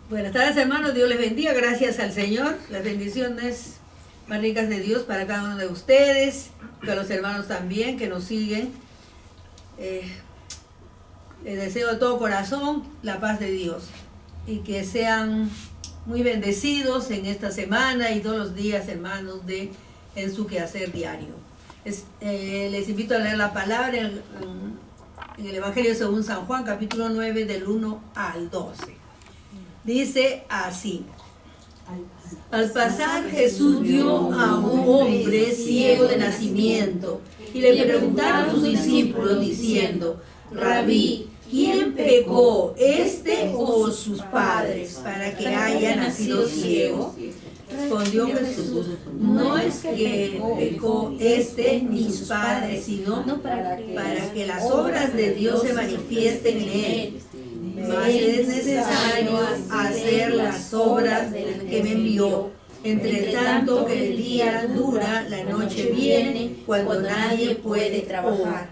Buenas tardes, hermanos. Dios les bendiga. Gracias al Señor. Las bendiciones más ricas de Dios para cada uno de ustedes, para los hermanos también que nos siguen. Les deseo de todo corazón la paz de Dios y que sean muy bendecidos en esta semana y todos los días, hermanos, en su quehacer diario. Les invito a leer la palabra en el Evangelio según San Juan, capítulo 9, del 1 al 12. Dice así: al pasar Jesús vio a un hombre ciego de nacimiento y le preguntaron a sus discípulos diciendo: Rabí, ¿quién pecó, este o sus padres, para que haya nacido ciego? Respondió Jesús: no es que pecó este ni sus padres, sino para que las obras de Dios se manifiesten en él. Mas es necesario hacer las obras del que me envió. Entre tanto que el día dura, la noche viene, cuando nadie puede trabajar.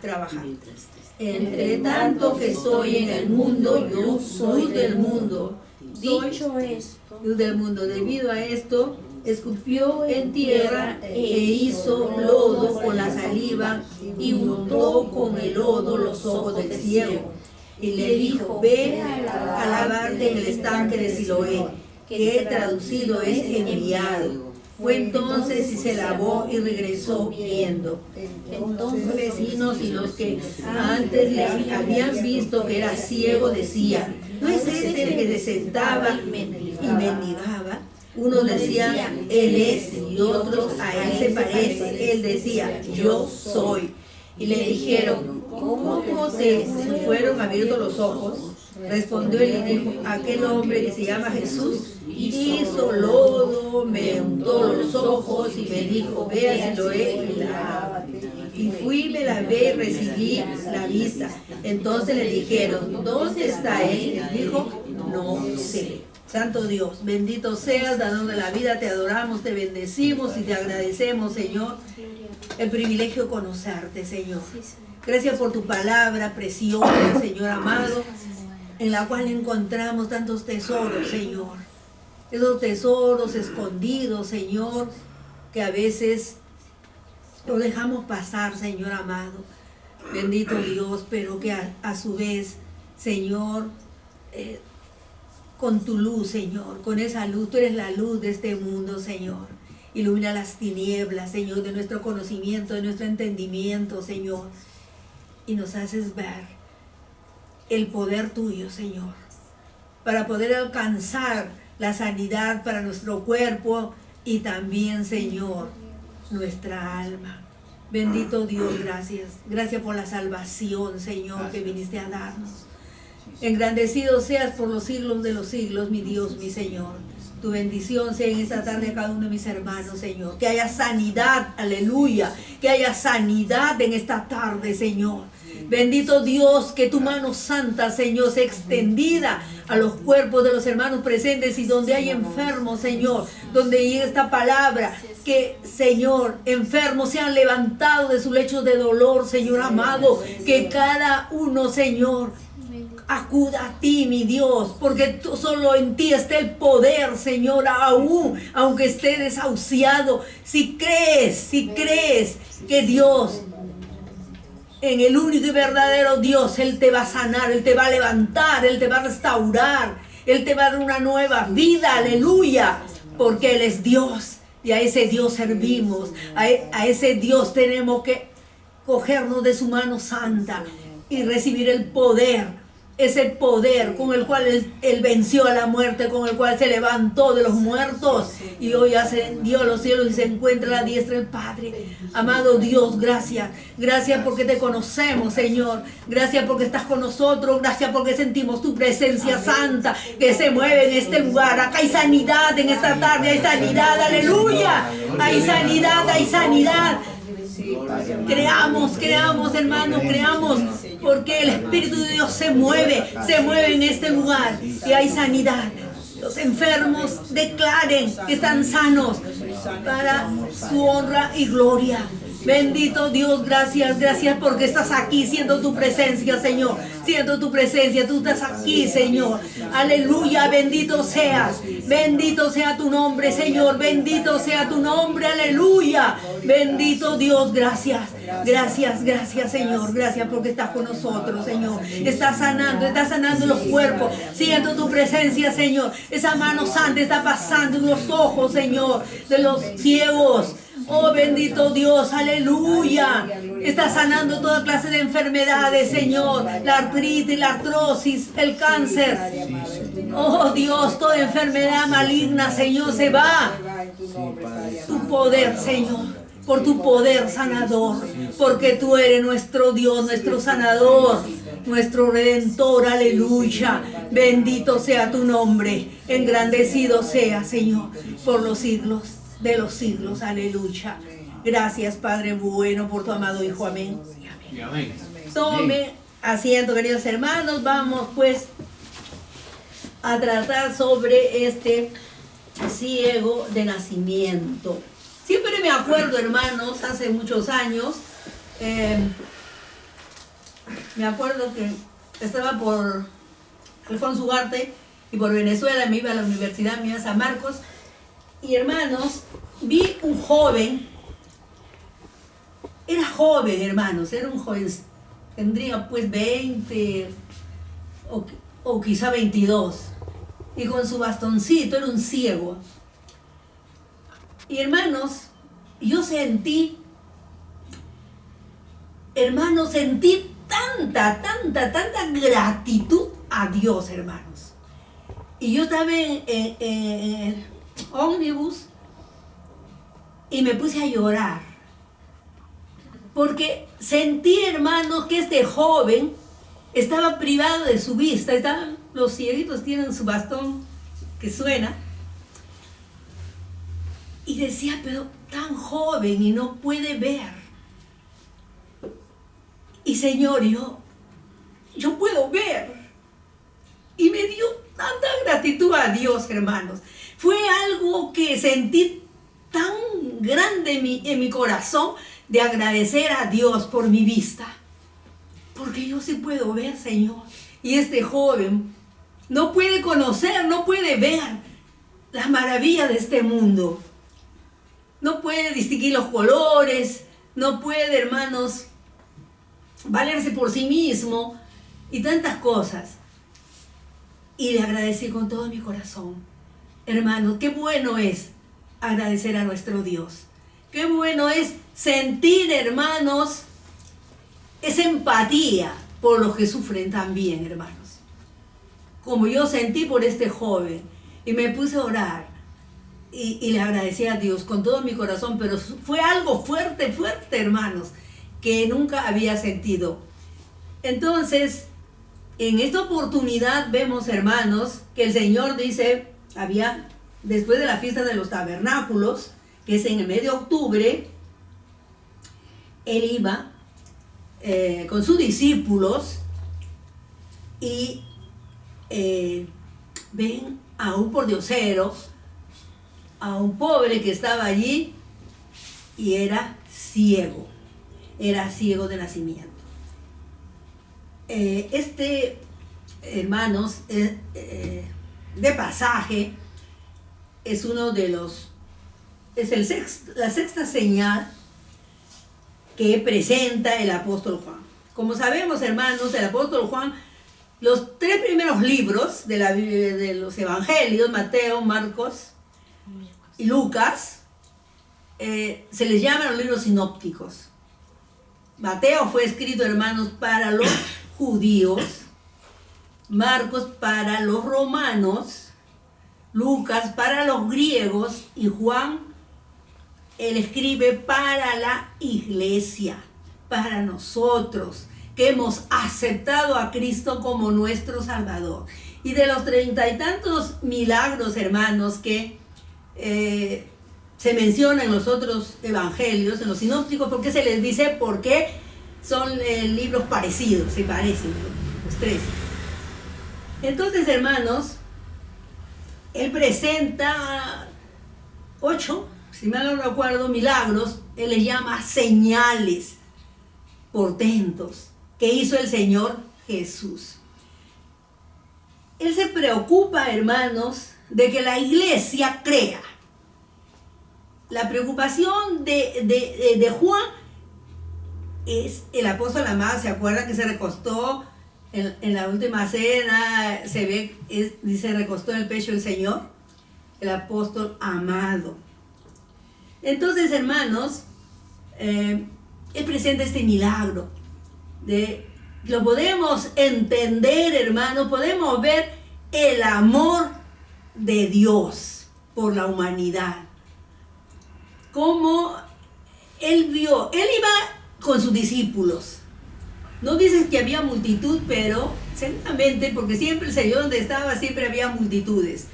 Entre tanto que estoy en el mundo, yo soy del mundo. Dicho esto, luz del mundo. Debido a esto, escupió en tierra e hizo lodo con la saliva y untó con el lodo los ojos del ciego. Y le dijo: ve a lavarte en el estanque de Siloé, que traducido es enviado. Fue entonces y se lavó y regresó viendo. Entonces los vecinos y los que antes le habían visto que era ciego decían: ¿no es este el que se sentaba y mendigaba? Unos decían: él es, y otros: a él se parece. Él decía: yo soy. Y le dijeron: ¿cómo te fueron abiertos los ojos? Respondió él y dijo: aquel hombre que se llama Jesús hizo lodo, me untó los ojos y me dijo: ve a Siloé y lávate. Y fui, me lavé y recibí la vista. Entonces le dijeron: ¿dónde está él? Y dijo: no sé. Santo Dios, bendito seas, dador de la vida, te adoramos, te bendecimos y te agradecemos, Señor, el privilegio de conocerte, Señor. Gracias por tu palabra preciosa, Señor amado, en la cual encontramos tantos tesoros, Señor. Esos tesoros escondidos, Señor, que a veces los dejamos pasar, Señor amado. Bendito Dios, pero que a su vez, Señor, con tu luz, Señor, con esa luz, tú eres la luz de este mundo, Señor. Ilumina las tinieblas, Señor, de nuestro conocimiento, de nuestro entendimiento, Señor. Y nos haces ver el poder tuyo, Señor, para poder alcanzar la sanidad para nuestro cuerpo y también, Señor, nuestra alma. Bendito Dios, gracias. Gracias por la salvación, Señor, que viniste a darnos. Engrandecido seas por los siglos de los siglos, mi Dios, mi Señor. Tu bendición sea en esta tarde a cada uno de mis hermanos, Señor. Que haya sanidad, aleluya. Que haya sanidad en esta tarde, Señor. Bendito Dios, que tu mano santa, Señor, sea extendida a los cuerpos de los hermanos presentes y donde hay enfermos, Señor, donde llegue esta palabra, que, Señor, enfermos sean levantados de su lecho de dolor, Señor amado, que cada uno, Señor, acuda a ti, mi Dios, porque solo en ti está el poder, Señor, aún, aunque esté desahuciado. Si crees que Dios, en el único y verdadero Dios, Él te va a sanar, Él te va a levantar, Él te va a restaurar, Él te va a dar una nueva vida, aleluya, porque Él es Dios y a ese Dios servimos, a ese Dios tenemos que cogernos de su mano santa y recibir el poder. Ese poder con el cual él venció a la muerte, con el cual se levantó de los muertos y hoy ascendió a los cielos y se encuentra a la diestra del Padre. Amado Dios, gracias. Gracias porque te conocemos, Señor. Gracias porque estás con nosotros. Gracias porque sentimos tu presencia santa que se mueve en este lugar. Acá hay sanidad en esta tarde. Hay sanidad, aleluya. Hay sanidad, hay sanidad. Creamos, hermanos, creamos, porque el Espíritu de Dios se mueve en este lugar y hay sanidad. Los enfermos declaren que están sanos para su honra y gloria. Bendito Dios, gracias, gracias porque estás aquí, siendo tu presencia, Señor. Siendo tu presencia, tú estás aquí, Señor. Aleluya, bendito seas. Bendito sea tu nombre, Señor. Bendito sea tu nombre, aleluya. Bendito Dios, gracias. Gracias, gracias, Señor. Gracias porque estás con nosotros, Señor. Estás sanando los cuerpos. Siento tu presencia, Señor. Esa mano santa está pasando en los ojos, Señor, de los ciegos. Oh, bendito Dios, aleluya. Está sanando toda clase de enfermedades, Señor. La artritis, la artrosis, el cáncer. Oh, Dios, toda enfermedad maligna, Señor, se va. Tu poder, Señor. Por tu poder sanador. Porque tú eres nuestro Dios, nuestro sanador, nuestro redentor, aleluya. Bendito sea tu nombre. Engrandecido sea, Señor, por los siglos de los siglos, aleluya. Gracias, Padre bueno, por tu amado Hijo, amén. Amén. Tome asiento, queridos hermanos. Vamos pues a tratar sobre este ciego de nacimiento. Siempre me acuerdo, hermanos, hace muchos años, me acuerdo que estaba por Alfonso Ugarte y por Venezuela, me iba a la universidad, me iba a San Marcos. Y hermanos, vi un joven, era joven, hermanos, era un joven, tendría pues 20 o quizá 22, y con su bastoncito, era un ciego. Y hermanos, yo sentí, hermanos, sentí tanta gratitud a Dios, hermanos. Y yo estaba en ómnibus y me puse a llorar porque sentí, hermanos, que este joven estaba privado de su vista. Los cieguitos tienen su bastón que suena, y decía, pero tan joven y no puede ver. Y Señor, yo puedo ver. Y me dio tanta gratitud a Dios, hermanos. Fue algo que sentí tan grande en mi corazón, de agradecer a Dios por mi vista. Porque yo sí puedo ver, Señor. Y este joven no puede conocer, no puede ver las maravillas de este mundo. No puede distinguir los colores, no puede, hermanos, valerse por sí mismo y tantas cosas. Y le agradecí con todo mi corazón. Hermanos, qué bueno es agradecer a nuestro Dios. Qué bueno es sentir, hermanos, esa empatía por los que sufren también, hermanos. Como yo sentí por este joven, y me puse a orar y le agradecí a Dios con todo mi corazón, pero fue algo fuerte, hermanos, que nunca había sentido. Entonces, en esta oportunidad vemos, hermanos, que el Señor dice, después de la fiesta de los tabernáculos, que es en el mes de octubre, Él iba con sus discípulos y ven a un pordiosero, a un pobre que estaba allí y era ciego de nacimiento. Hermanos, de pasaje, es la sexta señal que presenta el apóstol Juan. Como sabemos, hermanos, el apóstol Juan, los 3 primeros libros de la Biblia, de los evangelios, Mateo, Marcos y Lucas, se les llaman los libros sinópticos. Mateo fue escrito, hermanos, para los judíos, Marcos para los romanos, Lucas para los griegos, y Juan, él escribe para la iglesia, para nosotros que hemos aceptado a Cristo como nuestro Salvador. Y de los 30 y tantos milagros, hermanos, que se mencionan en los otros evangelios, en los sinópticos, ¿por qué se les dice? Porque son libros parecidos, se parecen los 3. Entonces, hermanos, él presenta 8 si mal no recuerdo, milagros, él les llama señales, portentos, que hizo el Señor Jesús. Él se preocupa, hermanos, de que la iglesia crea. La preocupación de Juan es el apóstol amado. ¿Se acuerdan que se recostó en la última cena? Se ve, dice, recostó en el pecho del Señor, el apóstol amado. Entonces, hermanos, él presenta este milagro. Lo podemos entender, hermanos, podemos ver el amor de Dios por la humanidad. Como él iba con sus discípulos. No dice que había multitud, pero seguramente, porque siempre el Señor donde estaba, siempre había multitudes.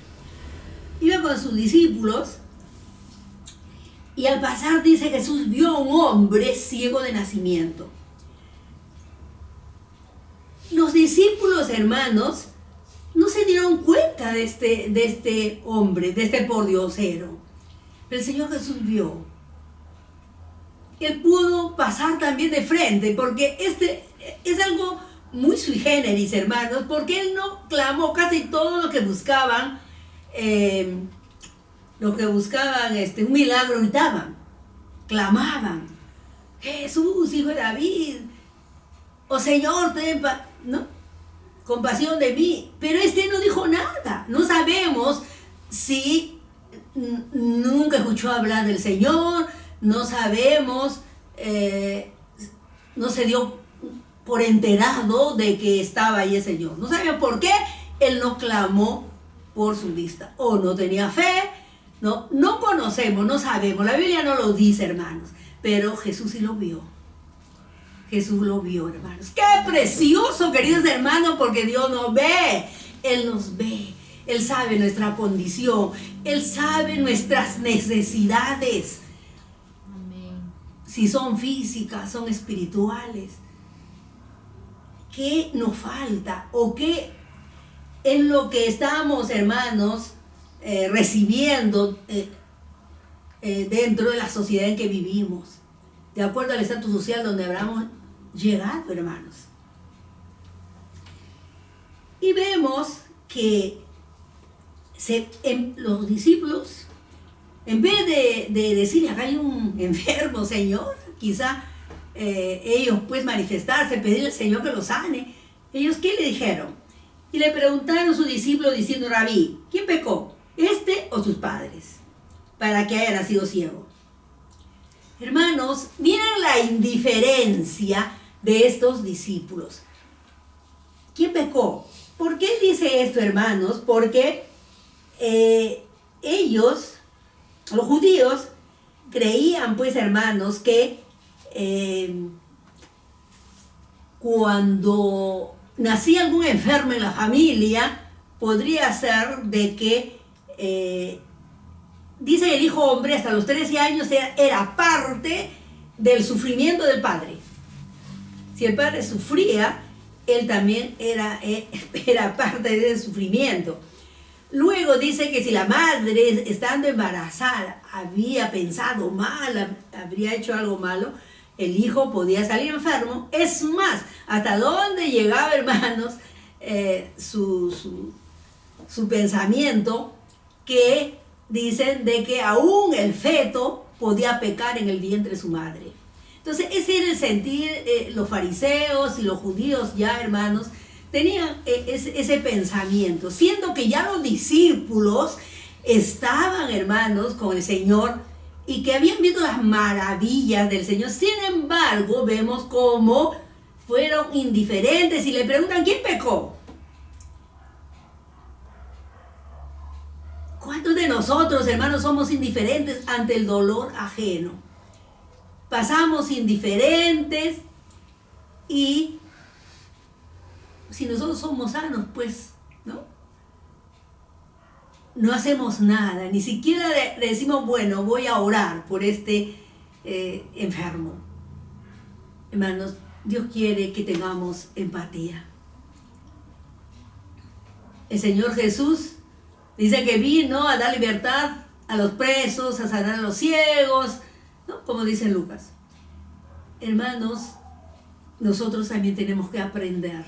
Iba con sus discípulos y al pasar, dice, Jesús vio a un hombre ciego de nacimiento. Los discípulos, hermanos, no se dieron cuenta de este hombre, de este pordiosero. Pero el Señor Jesús vio. Él pudo pasar también de frente, porque es algo muy sui generis, hermanos, porque él no clamó. Casi todos los que buscaban, un milagro, gritaban, clamaban: Jesús, hijo de David, oh Señor, ¿no? Compasión de mí. Pero no dijo nada. No sabemos si nunca escuchó hablar del Señor, no sabemos, no se dio por enterado de que estaba ahí el Señor. No sabemos por qué él no clamó por su vista, o no tenía fe, no conocemos, no sabemos. La Biblia no lo dice, hermanos, pero Jesús sí lo vio. Jesús lo vio, hermanos. ¡Qué precioso, queridos hermanos! Porque Dios nos ve. Él nos ve. Él sabe nuestra condición. Él sabe nuestras necesidades. Amén. Si son físicas, son espirituales. ¿Qué nos falta? ¿O qué es lo que estamos, hermanos, recibiendo dentro de la sociedad en que vivimos? De acuerdo al estatus social donde habremos llegado, hermanos. Y vemos que los discípulos, en vez de decirle: acá hay un enfermo, Señor, quizá ellos pues manifestarse, pedirle al Señor que lo sane, ellos ¿qué le dijeron? Y le preguntaron a sus discípulos diciendo: Rabí, ¿quién pecó? ¿Este o sus padres? Para que haya nacido ciego. Hermanos, miren la indiferencia de estos discípulos. ¿Quién pecó? ¿Por qué dice esto, hermanos? Porque ellos, los judíos, creían, pues, hermanos, que cuando nacía algún enfermo en la familia, podría ser de que, dice el hijo hombre, hasta los 13 años era parte del sufrimiento del padre. Si el padre sufría, él también era parte del sufrimiento. Luego dice que si la madre, estando embarazada, había pensado mal, habría hecho algo malo, el hijo podía salir enfermo. Es más, hasta dónde llegaba, hermanos, su pensamiento, que dicen de que aún el feto podía pecar en el vientre de su madre. Entonces ese era el sentir. Los fariseos y los judíos ya, hermanos, tenían ese pensamiento, siendo que ya los discípulos estaban, hermanos, con el Señor y que habían visto las maravillas del Señor. Sin embargo, vemos cómo fueron indiferentes y le preguntan: ¿quién pecó? ¿Cuántos de nosotros, hermanos, somos indiferentes ante el dolor ajeno? Pasamos indiferentes y si nosotros somos sanos, pues, no hacemos nada. Ni siquiera le decimos: bueno, voy a orar por este enfermo. Hermanos, Dios quiere que tengamos empatía. El Señor Jesús dice que vino a dar libertad a los presos, a sanar a los ciegos, ¿no? Como dice Lucas. Hermanos, nosotros también tenemos que aprender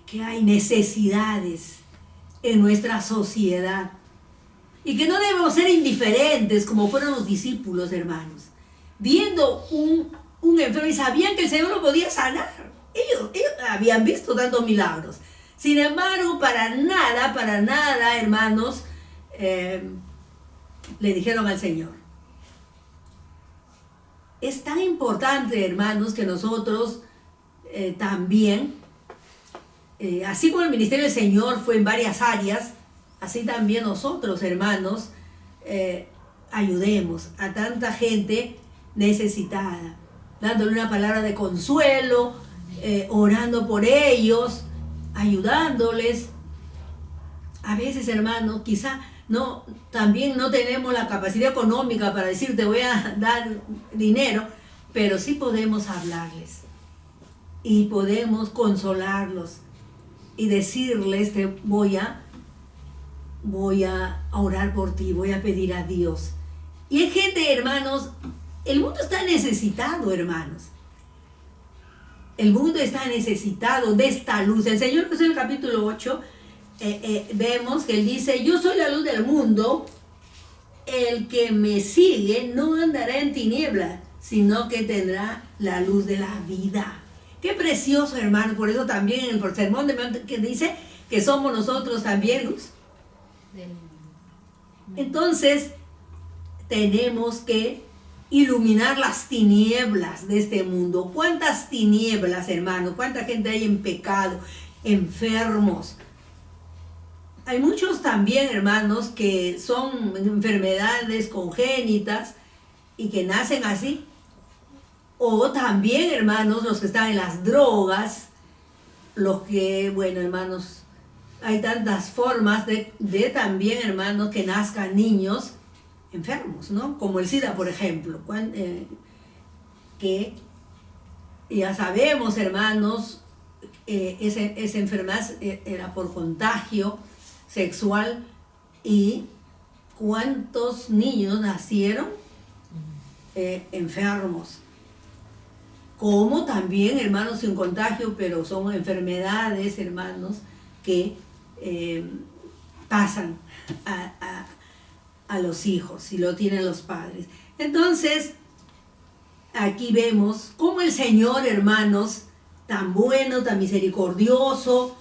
que hay necesidades en nuestra sociedad y que no debemos ser indiferentes como fueron los discípulos, hermanos, viendo un enfermo y sabían que el Señor lo podía sanar. Ellos habían visto tantos milagros. Sin embargo, para nada, hermanos, le dijeron al Señor. Es tan importante, hermanos, que nosotros también, así como el ministerio del Señor fue en varias áreas, así también nosotros, hermanos, ayudemos a tanta gente necesitada, dándole una palabra de consuelo, orando por ellos, ayudándoles. A veces, hermanos, quizá también no tenemos la capacidad económica para decir te voy a dar dinero, pero sí podemos hablarles y podemos consolarlos y decirles que voy a orar por ti, voy a pedir a Dios. Y hay gente, hermanos, el mundo está necesitado, hermanos. El mundo está necesitado de esta luz. El Señor, pues, en el capítulo 8, vemos que Él dice, yo soy la luz del mundo, el que me sigue no andará en tinieblas, sino que tendrá la luz de la vida. Qué precioso, hermano. Por eso también en el sermón de Monte que dice que somos nosotros también luz. Entonces, tenemos que iluminar las tinieblas de este mundo. ¿Cuántas tinieblas, hermano? ¿Cuánta gente hay en pecado, enfermos? Hay muchos también, hermanos, que son enfermedades congénitas y que nacen así. O también, hermanos, los que están en las drogas, los que, bueno, hermanos, hay tantas formas de también, hermanos, que nazcan niños enfermos, ¿no? Como el SIDA, por ejemplo, que ya sabemos, hermanos, esa enfermedad era por contagio sexual, y cuántos niños nacieron enfermos. Como también, hermanos, sin contagio, pero son enfermedades, hermanos, que pasan a los hijos y lo tienen los padres. Entonces, aquí vemos cómo el Señor, hermanos, tan bueno, tan misericordioso,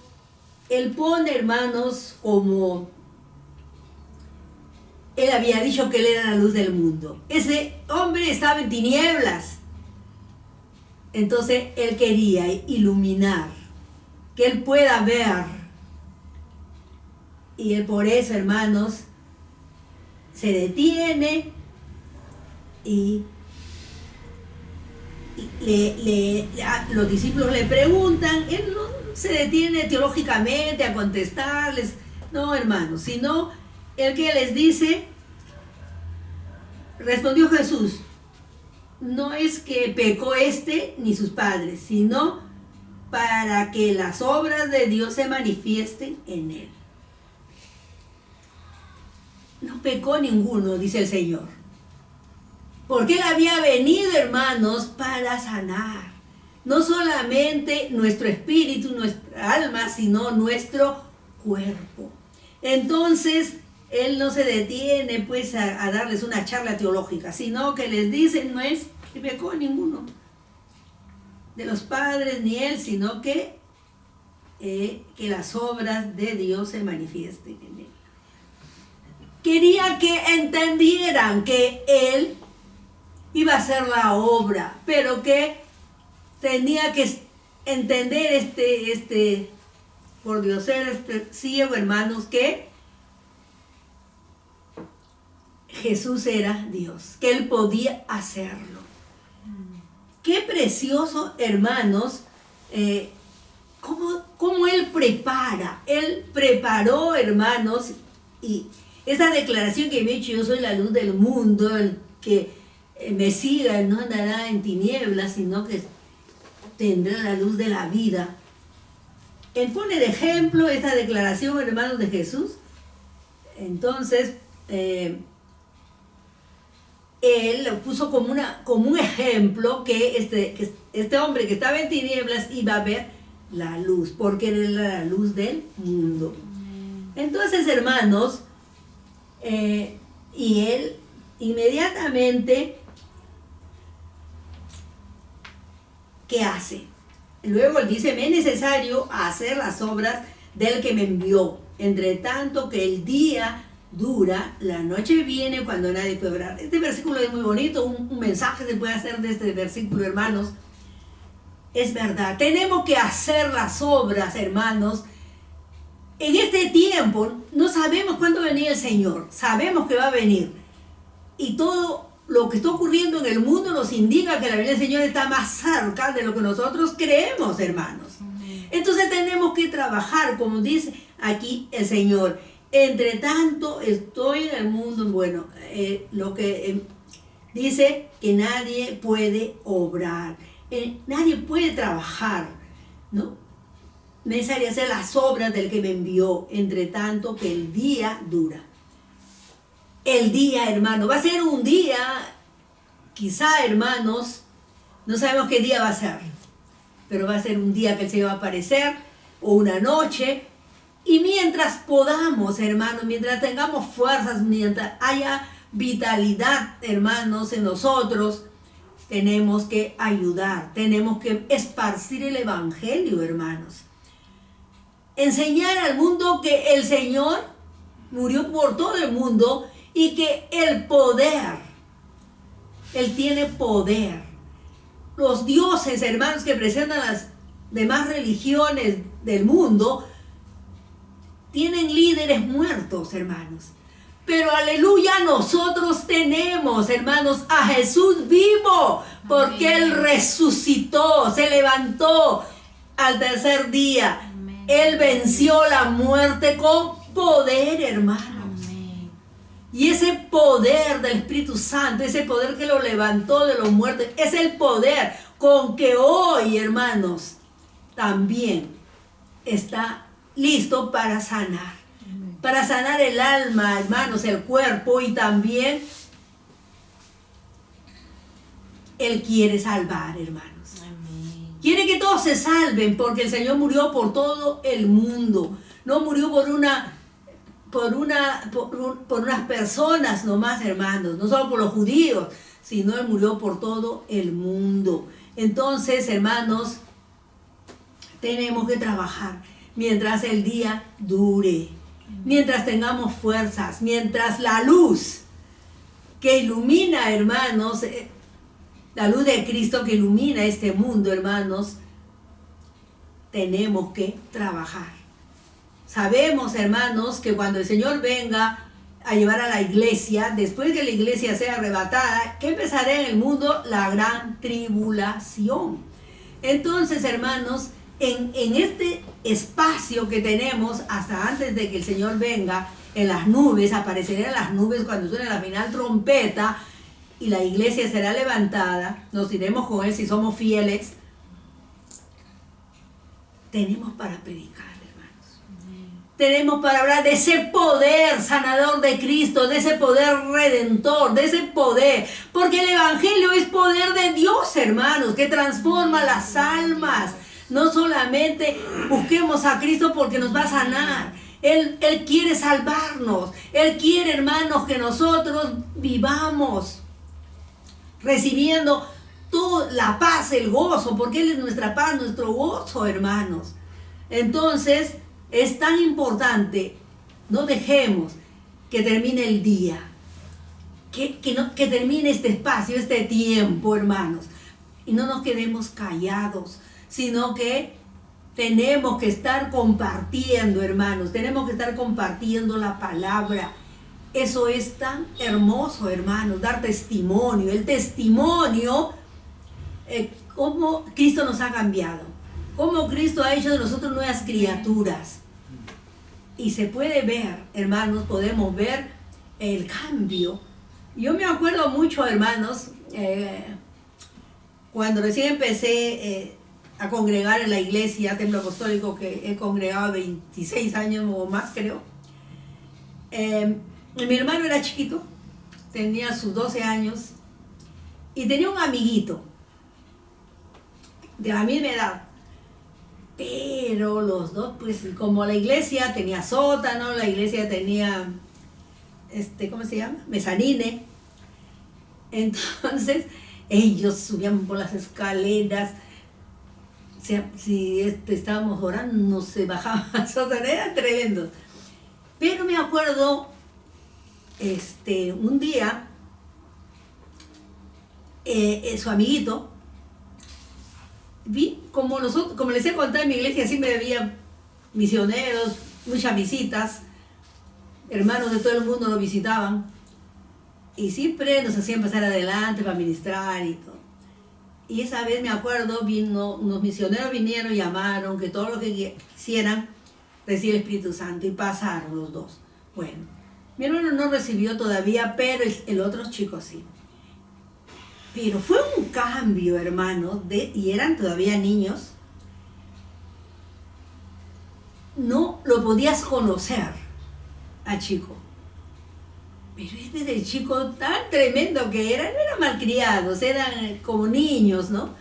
Él pone, hermanos, como Él había dicho que Él era la luz del mundo. Ese hombre estaba en tinieblas. Entonces, Él quería iluminar, que Él pueda ver. Y Él por eso, hermanos, se detiene y los discípulos le preguntan. Él no se detiene teológicamente a contestarles, no, hermanos, sino el que les dice, respondió Jesús, no es que pecó ni sus padres, sino para que las obras de Dios se manifiesten en él. No pecó ninguno, dice el Señor. Porque Él había venido, hermanos, para sanar. No solamente nuestro espíritu, nuestra alma, sino nuestro cuerpo. Entonces, Él no se detiene, pues, a darles una charla teológica, sino que les dice, no es que pecó ninguno de los padres ni Él, sino que las obras de Dios se manifiesten en Él. Quería que entendieran que Él iba a hacer la obra, pero que tenía que entender por Dios, este ciego, hermanos, que Jesús era Dios, que Él podía hacerlo. Qué precioso, hermanos, cómo Él prepara. Él preparó, hermanos, y esa declaración que me he hecho, yo soy la luz del mundo, el que me siga no andará en tinieblas, sino que tendrá la luz de la vida. Él pone de ejemplo esta declaración, hermanos, de Jesús. Entonces, él lo puso como un ejemplo que este hombre que estaba en tinieblas iba a ver la luz, porque él era la luz del mundo. Entonces, hermanos, y él inmediatamente, ¿qué hace? Luego él dice, me es necesario hacer las obras del que me envió, entre tanto que el día dura, la noche viene cuando nadie puede orar. Este versículo es muy bonito, un mensaje se puede hacer de este versículo, hermanos. Es verdad, tenemos que hacer las obras, hermanos. En este tiempo no sabemos cuándo venía el Señor, sabemos que va a venir. Y todo lo que está ocurriendo en el mundo nos indica que la venida del Señor está más cerca de lo que nosotros creemos, hermanos. Entonces tenemos que trabajar, como dice aquí el Señor. Entre tanto estoy en el mundo, bueno, lo que dice que nadie puede obrar, nadie puede trabajar, ¿no? Necesario hacer las obras del que me envió, entre tanto que el día dura. El día, hermano, va a ser un día, quizá, hermanos, no sabemos qué día va a ser, pero va a ser un día que el Señor va a aparecer, o una noche. Y mientras podamos, hermanos, mientras tengamos fuerzas, mientras haya vitalidad, hermanos, en nosotros, tenemos que ayudar, tenemos que esparcir el evangelio, hermanos. Enseñar al mundo que el Señor murió por todo el mundo y que el poder, Él tiene poder. Los dioses, hermanos, que presentan las demás religiones del mundo, tienen líderes muertos, hermanos. Pero aleluya, nosotros tenemos, hermanos, a Jesús vivo, porque Él resucitó, se levantó al tercer día. Amén. Él venció la muerte con poder, hermanos. Amén. Y ese poder del Espíritu Santo, ese poder que lo levantó de los muertos, es el poder con que hoy, hermanos, también está listo para sanar. Para sanar el alma, hermanos, el cuerpo, y también Él quiere salvar, hermanos. Amén. Quiere que todos se salven, porque el Señor murió por todo el mundo. No murió por unas personas nomás, hermanos, no solo por los judíos, sino Él murió por todo el mundo. Entonces, hermanos, tenemos que trabajar mientras el día dure. Mientras tengamos fuerzas, mientras la luz que ilumina, hermanos, la luz de Cristo que ilumina este mundo, hermanos, tenemos que trabajar. Sabemos, hermanos, que cuando el Señor venga a llevar a la iglesia, después que la iglesia sea arrebatada, que empezará en el mundo la gran tribulación. Entonces, hermanos, en este espacio que tenemos hasta antes de que el Señor venga, en las nubes, aparecerán las nubes cuando suene la final trompeta y la iglesia será levantada, nos iremos con Él si somos fieles. Tenemos para predicar, hermanos. Tenemos para hablar de ese poder sanador de Cristo, de ese poder redentor, de ese poder, porque el evangelio es poder de Dios, hermanos, que transforma las almas. No solamente busquemos a Cristo porque nos va a sanar. Él quiere salvarnos. Él quiere, hermanos, que nosotros vivamos recibiendo toda la paz, el gozo, porque Él es nuestra paz, nuestro gozo, hermanos. Entonces, es tan importante, no dejemos que termine el día, que termine este espacio, este tiempo, hermanos, y no nos quedemos callados, sino que tenemos que estar compartiendo, hermanos, tenemos que estar compartiendo la palabra. Eso es tan hermoso, hermanos, dar testimonio. El testimonio, cómo Cristo nos ha cambiado, cómo Cristo ha hecho de nosotros nuevas criaturas. Y se puede ver, hermanos, podemos ver el cambio. Yo me acuerdo mucho, hermanos, cuando recién empecé a congregar en la iglesia, Templo Apostólico, que he congregado 26 años o más, creo. Mi hermano era chiquito, tenía sus 12 años y tenía un amiguito de la misma edad. Pero los dos, pues como la iglesia tenía sótano, la iglesia tenía, ¿cómo se llama? Mezanine. Entonces ellos subían por las escaleras. O sea, si estábamos orando, no se bajaban al sótano, eran tremendos. Pero me acuerdo, un día, su amiguito, vi como nosotros, como les he contado en mi iglesia, siempre había misioneros, muchas visitas, hermanos de todo el mundo lo visitaban y siempre nos hacían pasar adelante para ministrar y todo. Y esa vez me acuerdo, unos misioneros vinieron, llamaron que todo lo que quisieran recibir el Espíritu Santo y pasaron los dos. Bueno, mi hermano no recibió todavía, pero el otro chico sí. Pero fue un cambio, hermano, y eran todavía niños. No lo podías conocer al chico. Pero este es el chico tan tremendo que era, no eran malcriados, eran como niños, ¿no?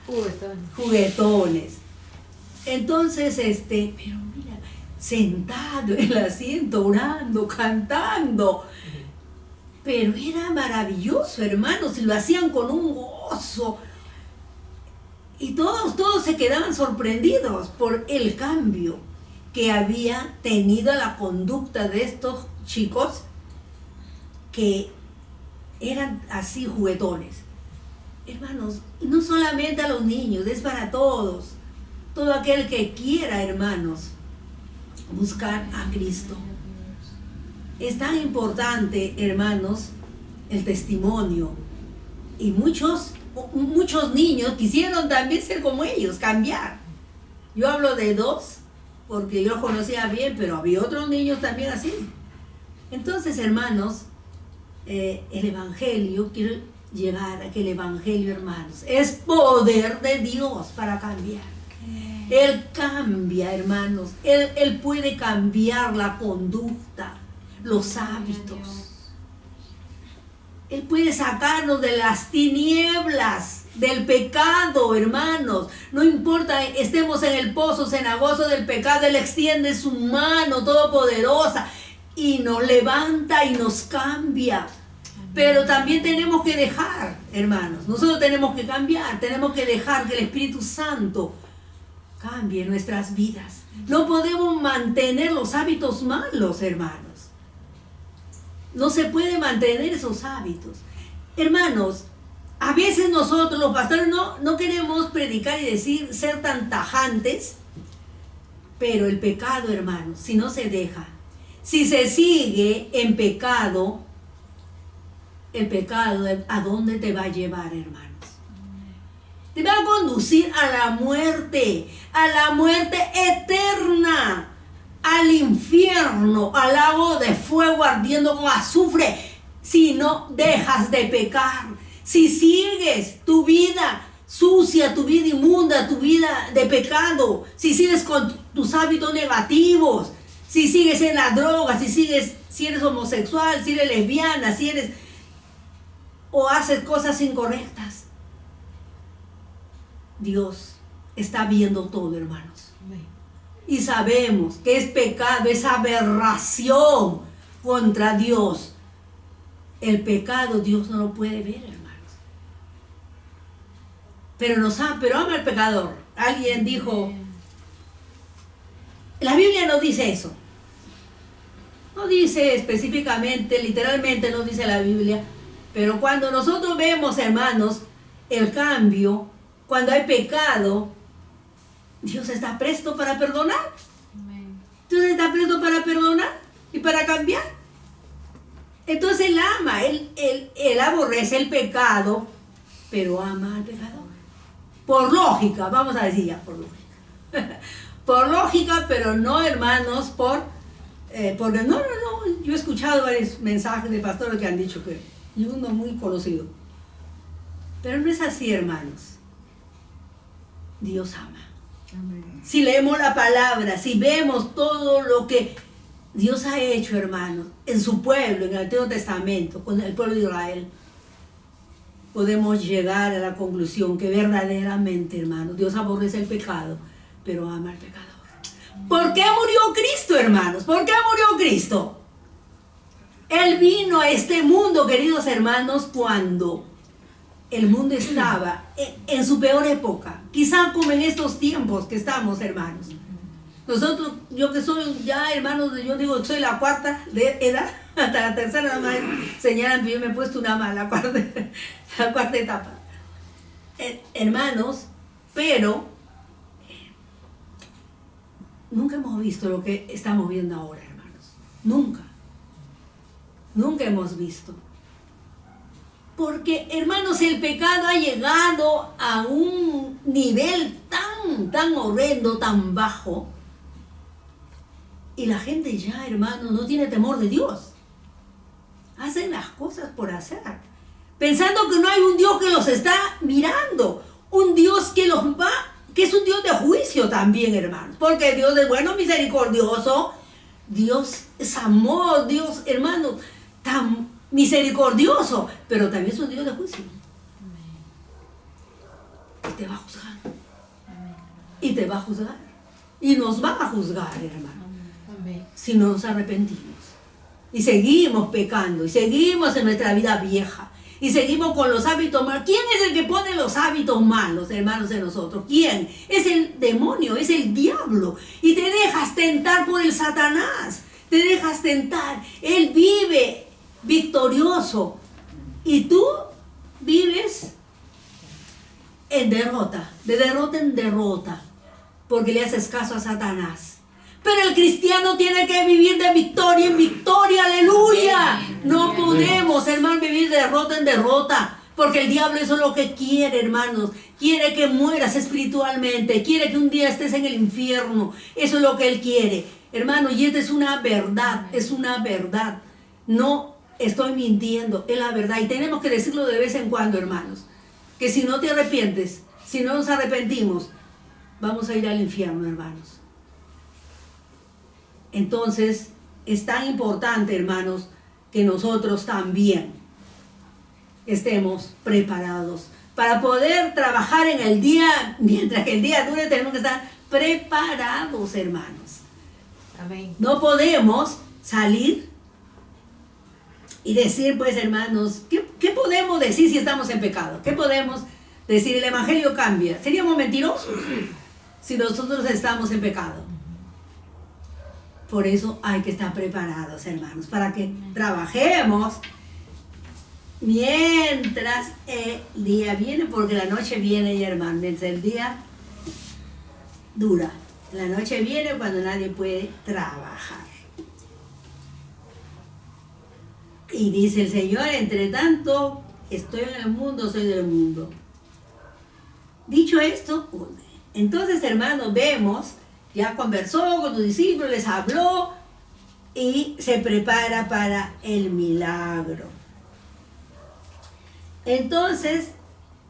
Juguetones. Entonces, pero mira, sentado en el asiento, orando, cantando. Pero era maravilloso, hermanos, y lo hacían con un gozo. Y todos se quedaban sorprendidos por el cambio que había tenido la conducta de estos chicos que eran así juguetones. Hermanos, no solamente a los niños, es para todos. Todo aquel que quiera, hermanos, buscar a Cristo. Es tan importante, hermanos, el testimonio. Y muchos niños quisieron también ser como ellos, cambiar. Yo hablo de dos, porque yo los conocía bien, pero había otros niños también así. Entonces, hermanos, el Evangelio, quiero llegar a que el Evangelio, hermanos, es poder de Dios para cambiar. Él cambia, hermanos. Él puede cambiar la conducta, los hábitos. Él puede sacarnos de las tinieblas, del pecado, hermanos. No importa, estemos en el pozo cenagoso del pecado, Él extiende su mano todopoderosa y nos levanta y nos cambia. Pero también tenemos que dejar, hermanos. Nosotros tenemos que cambiar, tenemos que dejar que el Espíritu Santo cambie nuestras vidas. No podemos mantener los hábitos malos, hermanos. No se puede mantener esos hábitos. Hermanos, a veces nosotros los pastores no queremos predicar y decir, ser tan tajantes, pero el pecado, hermanos, si no se deja, si se sigue en pecado, el pecado, ¿a dónde te va a llevar, hermanos? Te va a conducir a la muerte eterna, al infierno, al lago de fuego ardiendo con azufre, si no dejas de pecar. Si sigues tu vida sucia, tu vida inmunda, tu vida de pecado, si sigues con tus hábitos negativos, si sigues en la droga, si eres homosexual, si eres lesbiana, o haces cosas incorrectas, Dios está viendo todo, hermanos. Y sabemos que es pecado, es aberración contra Dios. El pecado Dios no lo puede ver, hermanos. Pero ama al pecador. Alguien dijo, la Biblia no dice eso. No dice específicamente, literalmente no dice la Biblia. Pero cuando nosotros vemos, hermanos, el cambio, cuando hay pecado, Dios está presto para perdonar. Dios está presto para perdonar y para cambiar. Entonces Él ama, él aborrece el pecado, pero ama al pecador. Por lógica, vamos a decir ya, por lógica. Por lógica, pero no, hermanos, porque no, yo he escuchado varios mensajes de pastores que han dicho que, y uno muy conocido. Pero no es así, hermanos. Dios ama. Amén. Si leemos la palabra, si vemos todo lo que Dios ha hecho, hermanos, en su pueblo, en el Antiguo Testamento, con el pueblo de Israel, podemos llegar a la conclusión que verdaderamente, hermanos, Dios aborrece el pecado, pero ama al pecador. ¿Por qué murió Cristo, hermanos? ¿Por qué murió Cristo? Él vino a este mundo, queridos hermanos, cuando el mundo estaba en su peor época. Quizá como en estos tiempos que estamos, hermanos. Nosotros, yo que soy ya, hermanos, yo digo, soy la cuarta de edad, hasta la tercera, nada más señalan que yo me he puesto una mala, la cuarta etapa. Hermanos, pero nunca hemos visto lo que estamos viendo ahora, hermanos. Nunca. Nunca hemos visto. Porque, hermanos, el pecado ha llegado a un nivel tan horrendo, tan bajo. Y la gente ya, hermanos, no tiene temor de Dios. Hacen las cosas por hacer. Pensando que no hay un Dios que los está mirando. Un Dios que los va, que es un Dios de juicio también, hermanos. Porque Dios es bueno, misericordioso. Dios es amor, Dios, hermanos, tan misericordioso. Pero también es un Dios de juicio. Y te va a juzgar. Y te va a juzgar. Y nos va a juzgar, hermanos. Si no nos arrepentimos y seguimos pecando y seguimos en nuestra vida vieja y seguimos con los hábitos malos. ¿Quién es el que pone los hábitos malos, hermanos, en nosotros? ¿Quién? Es el demonio, es el diablo. Y te dejas tentar por el Satanás, te dejas tentar. Él vive victorioso y tú vives en derrota, de derrota en derrota, porque le haces caso a Satanás. Pero el cristiano tiene que vivir de victoria en victoria, aleluya. No podemos, hermano, vivir de derrota en derrota, porque el diablo eso es lo que quiere, hermanos. Quiere que mueras espiritualmente, quiere que un día estés en el infierno. Eso es lo que él quiere, hermano, y esta es una verdad, es una verdad. No estoy mintiendo, es la verdad. Y tenemos que decirlo de vez en cuando, hermanos, que si no te arrepientes, si no nos arrepentimos, vamos a ir al infierno, hermanos. Entonces, es tan importante, hermanos, que nosotros también estemos preparados para poder trabajar en el día, mientras que el día dure, tenemos que estar preparados, hermanos. Amén. No podemos salir y decir, pues, hermanos, ¿qué podemos decir si estamos en pecado? ¿Qué podemos decir? El evangelio cambia. Seríamos mentirosos si nosotros estamos en pecado. Por eso hay que estar preparados, hermanos, para que trabajemos mientras el día viene, porque la noche viene, hermanos, mientras el día dura. La noche viene cuando nadie puede trabajar. Y dice el Señor, entre tanto, estoy en el mundo, soy del mundo. Dicho esto, entonces, hermanos, vemos, ya conversó con tus discípulos, les habló y se prepara para el milagro. Entonces,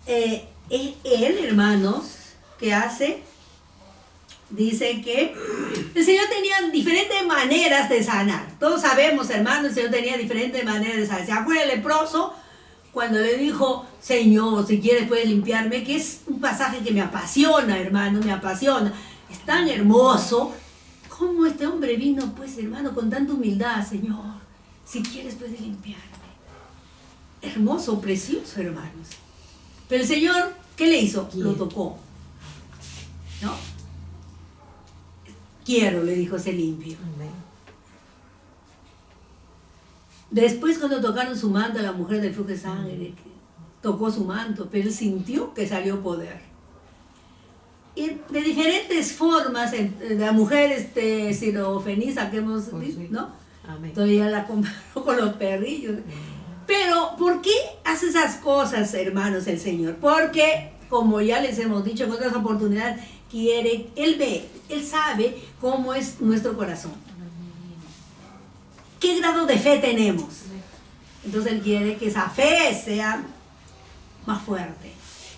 él, hermanos, ¿qué hace? Dice que el Señor tenía diferentes maneras de sanar. Todos sabemos, hermanos, el Señor tenía diferentes maneras de sanar. ¿Se acuerda el leproso? Cuando le dijo, Señor, si quieres puedes limpiarme, que es un pasaje que me apasiona, hermano, me apasiona. Es tan hermoso. ¿Cómo este hombre vino, pues, hermano, con tanta humildad? Señor, si quieres puedes limpiarme. Hermoso, precioso, hermanos. Pero el Señor, ¿qué le hizo? Lo tocó. ¿No? Quiero, le dijo, se limpio. Amén. Después, cuando tocaron su manto, la mujer del flujo de sangre tocó su manto, pero él sintió que salió poder. Y de diferentes formas, la mujer sirofenisa que hemos visto, ¿no? Amén. Todavía la comparó con los perrillos. Pero, ¿por qué hace esas cosas, hermanos, el Señor? Porque, como ya les hemos dicho en otras oportunidades, quiere, Él ve, Él sabe cómo es nuestro corazón. ¿Qué grado de fe tenemos? Entonces Él quiere que esa fe sea más fuerte,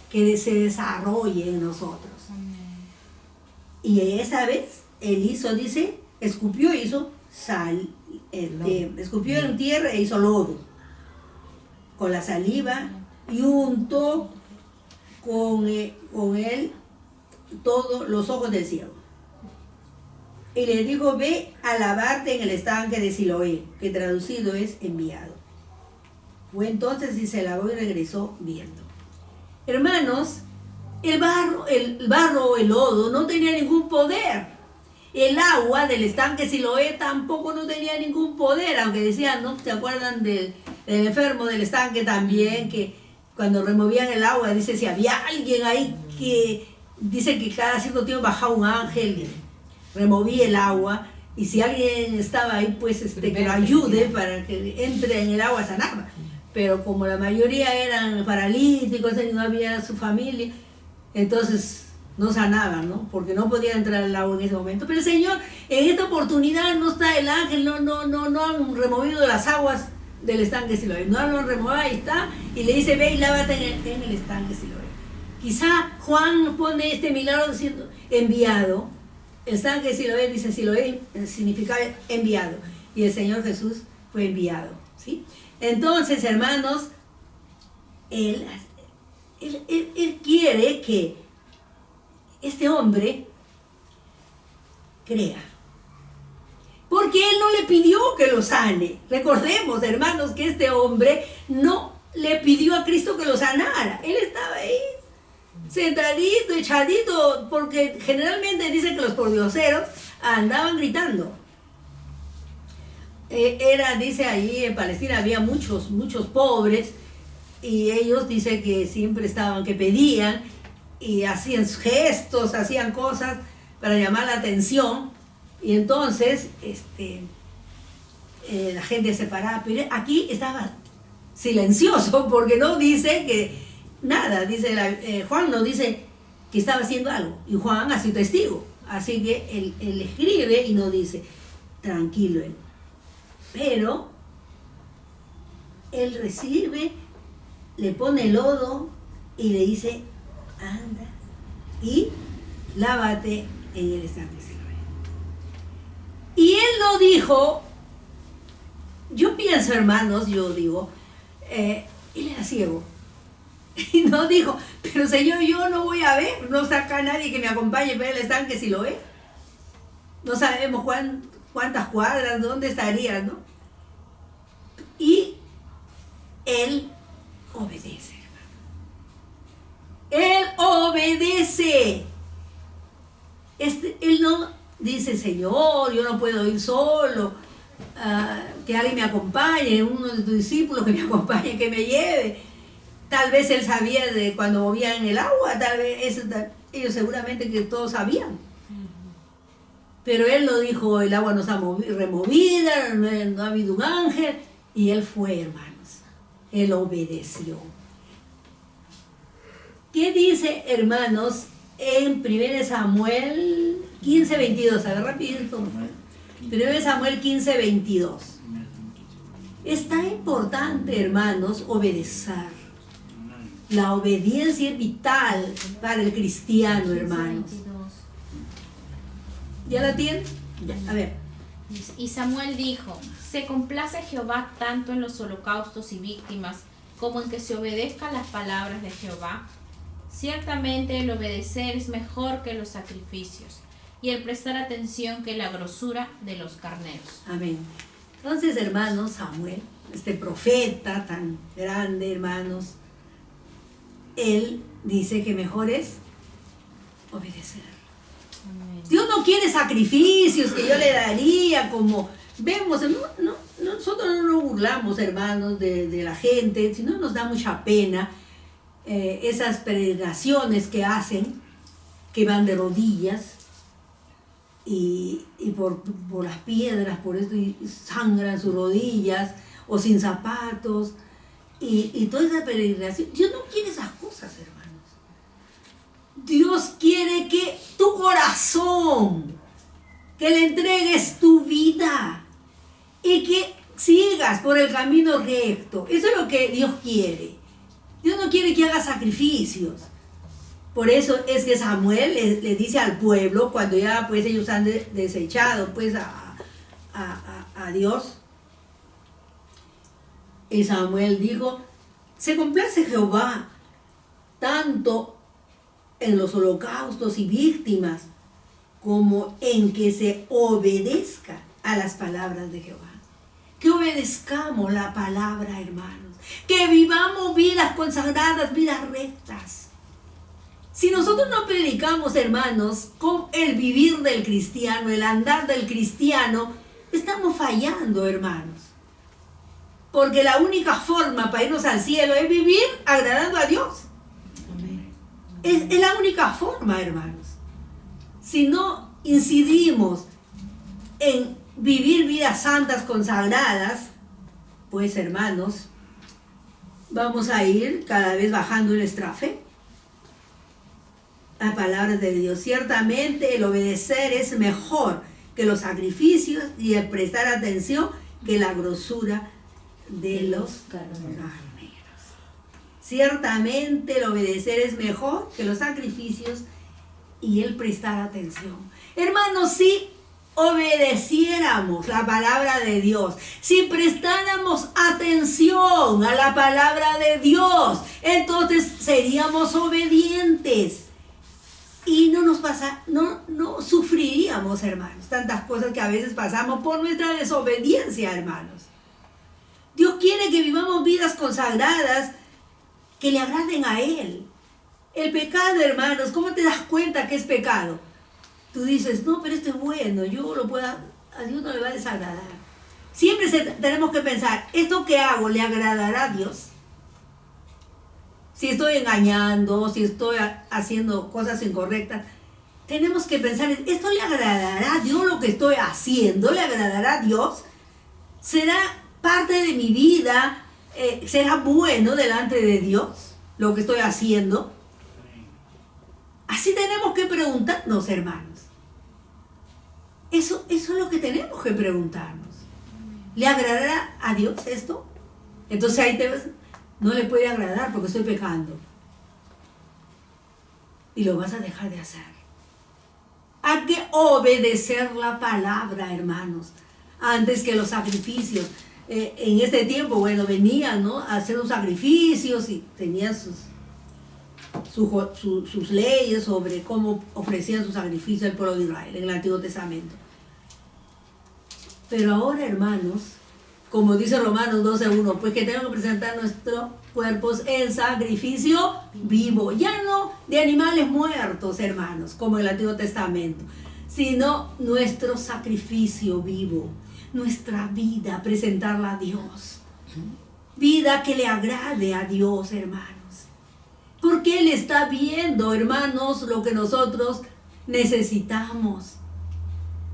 que se desarrolle en nosotros. Y esa vez Él hizo, dice, escupió, hizo escupió en tierra e hizo lodo con la saliva y untó con él todos los ojos del ciego. Y le dijo, ve a lavarte en el estanque de Siloé, que traducido es enviado. Fue entonces y se lavó y regresó viendo. Hermanos, el barro o el lodo no tenía ningún poder. El agua del estanque Siloé tampoco no tenía ningún poder, aunque decían, ¿no? ¿Se acuerdan del enfermo del estanque también? Que cuando removían el agua, dice, si había alguien ahí que, dice que cada cierto tiempo bajaba un ángel y removía el agua, y si alguien estaba ahí, pues que lo ayude para que entre en el agua, sanaba. Pero como la mayoría eran paralíticos y no había su familia, entonces no sanaban, ¿no? Porque no podía entrar el agua en ese momento. Pero el Señor, en esta oportunidad no está el ángel, no han removido las aguas del estanque Siloé. No lo han removido, ahí está, y le dice, ve y lávate en el estanque Siloé. Quizá Juan pone este milagro diciendo enviado. El estanque Siloé dice Siloé significa enviado. Y el Señor Jesús fue enviado, ¿sí? Entonces, hermanos, él quiere que este hombre crea. Porque él no le pidió que lo sane. Recordemos, hermanos, que este hombre no le pidió a Cristo que lo sanara. Él estaba ahí, sentadito, echadito, porque generalmente dice que los pordioseros andaban gritando. Dice ahí en Palestina había muchos pobres, y ellos dice que siempre estaban, que pedían y hacían gestos, hacían cosas para llamar la atención, y entonces la gente se paraba, pero aquí estaba silencioso porque no dice que nada, dice Juan no dice que estaba haciendo algo, y Juan ha sido testigo, así que él escribe y no dice, tranquilo él. Pero él recibe, le pone lodo y le dice, anda y lávate en el estanque Siloé. Y él no dijo, yo pienso, hermanos, yo digo, él era ciego. Y no dijo, pero Señor, yo no voy a ver, no está acá nadie que me acompañe a ver el estanque Siloé. No sabemos cuántas cuadras, dónde estaría, ¿no? Y él obedece, hermano. Él obedece. Él no dice, Señor, yo no puedo ir solo, que alguien me acompañe, uno de tus discípulos que me acompañe, que me lleve. Tal vez él sabía de cuando movían el agua, tal vez ellos seguramente que todos sabían. Pero él no dijo, el agua no está removida, no ha habido un ángel. Y él fue, hermanos. Él obedeció. ¿Qué dice, hermanos, en 1 Samuel 15:22? A ver, rapidito. 1 Samuel 15:22. Es tan importante, hermanos, obedecer. La obediencia es vital para el cristiano, hermanos. ¿Ya la tienen? Ya, a ver. Y Samuel dijo, se complace Jehová tanto en los holocaustos y víctimas como en que se obedezcan las palabras de Jehová. Ciertamente el obedecer es mejor que los sacrificios y el prestar atención que la grosura de los carneros. Amén. Entonces, hermanos, Samuel, este profeta tan grande, hermanos, él dice que mejor es obedecer. Amén. Dios no quiere sacrificios que yo le daría, como vemos, nosotros no nos burlamos, hermanos, de la gente, sino nos da mucha pena esas peregrinaciones que hacen, que van de rodillas y por las piedras, por esto, y sangran sus rodillas, o sin zapatos, y toda esa peregrinación. Dios no quiere esas cosas, hermanos. Dios quiere que tu corazón, que le entregues tu vida y que sigas por el camino recto. Eso es lo que Dios quiere. Dios no quiere que hagas sacrificios. Por eso es que Samuel le dice al pueblo, cuando ya pues ellos han desechado pues a a Dios. Y Samuel dijo, se complace Jehová tanto en los holocaustos y víctimas como en que se obedezca a las palabras de Jehová. Que obedezcamos la palabra, hermanos. Que vivamos vidas consagradas, vidas rectas. Si nosotros no predicamos, hermanos, con el vivir del cristiano, el andar del cristiano, estamos fallando, hermanos. Porque la única forma para irnos al cielo es vivir agradando a Dios. Es la única forma, hermanos. Si no incidimos en vivir vidas santas, consagradas, pues, hermanos, vamos a ir cada vez bajando en nuestra fe. Las palabras de Dios. Ciertamente el obedecer es mejor que los sacrificios y el prestar atención que la grosura de los carneros. Ciertamente el obedecer es mejor que los sacrificios y el prestar atención. Hermanos, si obedeciéramos la palabra de Dios, si prestáramos atención a la palabra de Dios, entonces seríamos obedientes. Y no sufriríamos, hermanos, tantas cosas que a veces pasamos por nuestra desobediencia, hermanos. Dios quiere que vivamos vidas consagradas que le agraden a Él. El pecado, hermanos, ¿cómo te das cuenta que es pecado? Tú dices, no, pero esto es bueno, a Dios no le va a desagradar. Siempre tenemos que pensar, ¿esto que hago le agradará a Dios? Si estoy engañando, si estoy haciendo cosas incorrectas, tenemos que pensar, ¿esto le agradará a Dios lo que estoy haciendo? ¿Le agradará a Dios? ¿Será parte de mi vida? ¿Será bueno delante de Dios lo que estoy haciendo? Así tenemos que preguntarnos, hermanos. Eso es lo que tenemos que preguntarnos. ¿Le agradará a Dios esto? Entonces ahí te ves. No le puede agradar porque estoy pecando. Y lo vas a dejar de hacer. Hay que obedecer la palabra, hermanos, antes que los sacrificios. En este tiempo, bueno, venían, ¿no?, a hacer los sacrificios y tenían sus leyes sobre cómo ofrecían sus sacrificios al pueblo de Israel en el Antiguo Testamento. Pero ahora, hermanos, como dice Romanos 12:1, pues que tenemos que presentar nuestros cuerpos en sacrificio vivo. Ya no de animales muertos, hermanos, como en el Antiguo Testamento, sino nuestro sacrificio vivo, nuestra vida, presentarla a Dios. Vida que le agrade a Dios, hermanos. Porque Él está viendo, hermanos, lo que nosotros necesitamos.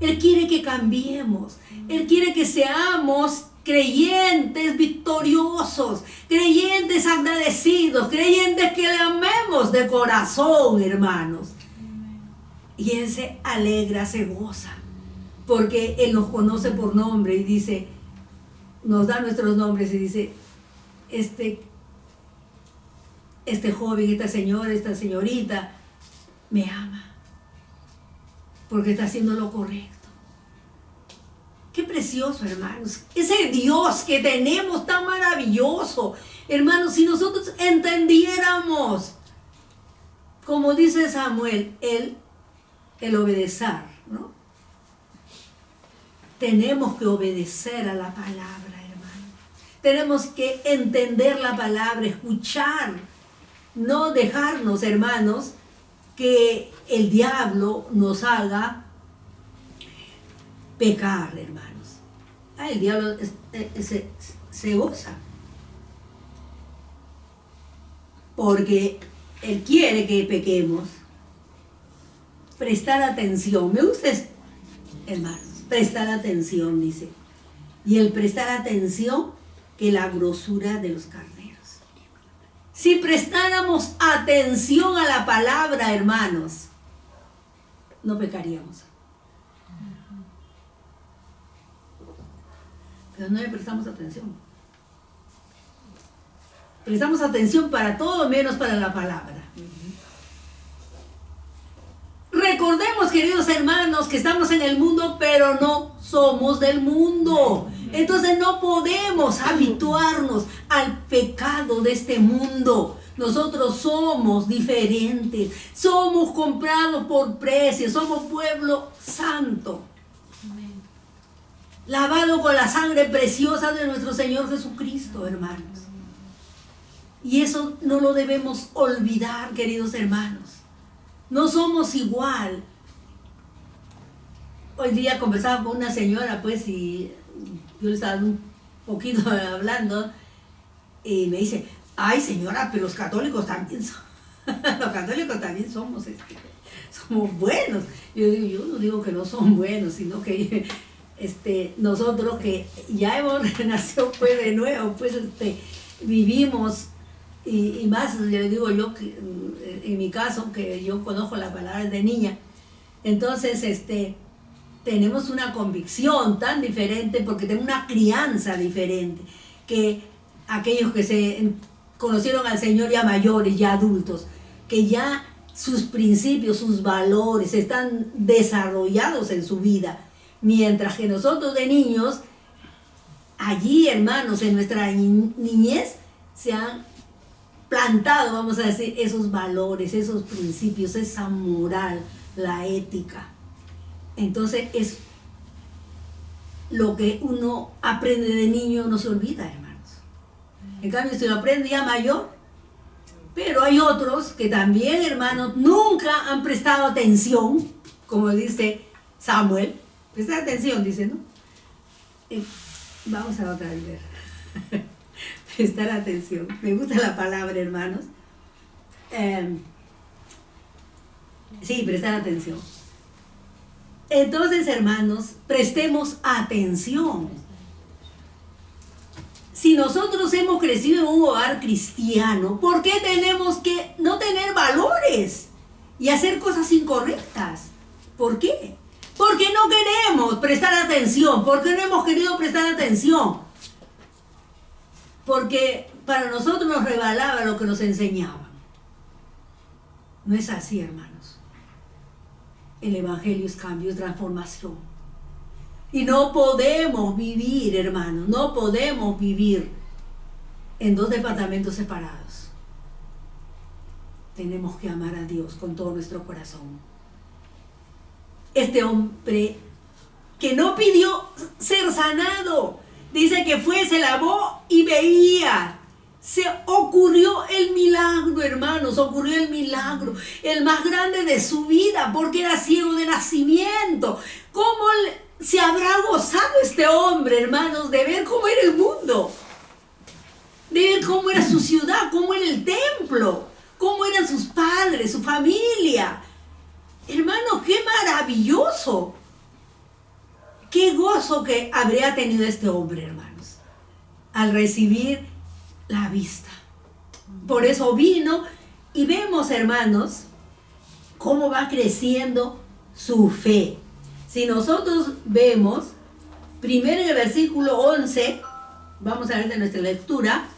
Él quiere que cambiemos. Él quiere que seamos creyentes victoriosos, creyentes agradecidos, creyentes que le amemos de corazón, hermanos. Y Él se alegra, se goza, porque Él nos conoce por nombre y dice, nos da nuestros nombres y dice, este joven, esta señora, esta señorita, me ama, porque está haciendo lo correcto. Qué precioso, hermanos. Ese Dios que tenemos tan maravilloso. Hermanos, si nosotros entendiéramos, como dice Samuel, el obedecer, ¿no? Tenemos que obedecer a la palabra, hermano. Tenemos que entender la palabra, escuchar. No dejarnos, hermanos, que el diablo nos haga pecar, hermanos. El diablo se goza. Porque él quiere que pequemos. Prestar atención. Me gusta esto, hermanos. Prestar atención, dice. Y el prestar atención que la grosura de los carneros. Si prestáramos atención a la palabra, hermanos, no pecaríamos. Pero no le prestamos atención. Prestamos atención para todo menos para la palabra. Recordemos que queridos hermanos, que estamos en el mundo, pero no somos del mundo. Entonces no podemos habituarnos al pecado de este mundo. Nosotros somos diferentes, somos comprados por precio, somos pueblo santo, lavado con la sangre preciosa de nuestro Señor Jesucristo, hermanos. Y eso no lo debemos olvidar, queridos hermanos. No somos igual. Hoy día conversaba con una señora, pues, y yo le estaba un poquito hablando, y me dice, ay señora, pero los católicos también son, los católicos también somos, somos buenos. Yo no digo que no son buenos, sino que nosotros que ya hemos nacido pues de nuevo, pues vivimos, y más le digo yo, que en mi caso, que yo conozco la palabra de niña, entonces tenemos una convicción tan diferente, porque tenemos una crianza diferente, que aquellos que se conocieron al Señor ya mayores, ya adultos, que ya sus principios, sus valores están desarrollados en su vida, mientras que nosotros de niños, allí, hermanos, en nuestra niñez, se han plantado, vamos a decir, esos valores, esos principios, esa moral, la ética. Entonces es lo que uno aprende de niño, no se olvida, hermanos. En cambio, si lo aprende ya mayor, pero hay otros que también, hermanos, nunca han prestado atención, como dice Samuel. Prestar atención, dice, ¿no? Vamos a otra vez ver. Prestar atención. Me gusta la palabra, hermanos. Sí, prestar atención. Entonces, hermanos, prestemos atención. Si nosotros hemos crecido en un hogar cristiano, ¿por qué tenemos que no tener valores y hacer cosas incorrectas? ¿Por qué? Porque no queremos prestar atención. ¿Por qué no hemos querido prestar atención? Porque para nosotros nos regalaba lo que nos enseñaban. No es así, hermanos. El Evangelio es cambio, es transformación. Y no podemos vivir, hermanos, no podemos vivir en dos departamentos separados. Tenemos que amar a Dios con todo nuestro corazón. Este hombre que no pidió ser sanado, dice que fue, se lavó y veía. Se ocurrió el milagro, hermanos, ocurrió el milagro, el más grande de su vida, porque era ciego de nacimiento. ¿Cómo se habrá gozado este hombre, hermanos, de ver cómo era el mundo? De ver cómo era su ciudad, cómo era el templo, cómo eran sus padres, su familia. Hermanos, qué maravilloso. Qué gozo que habría tenido este hombre, hermanos, al recibir la vista. Por eso vino, y vemos, hermanos, cómo va creciendo su fe. Si nosotros vemos, primero en el versículo 11, vamos a ver de nuestra lectura,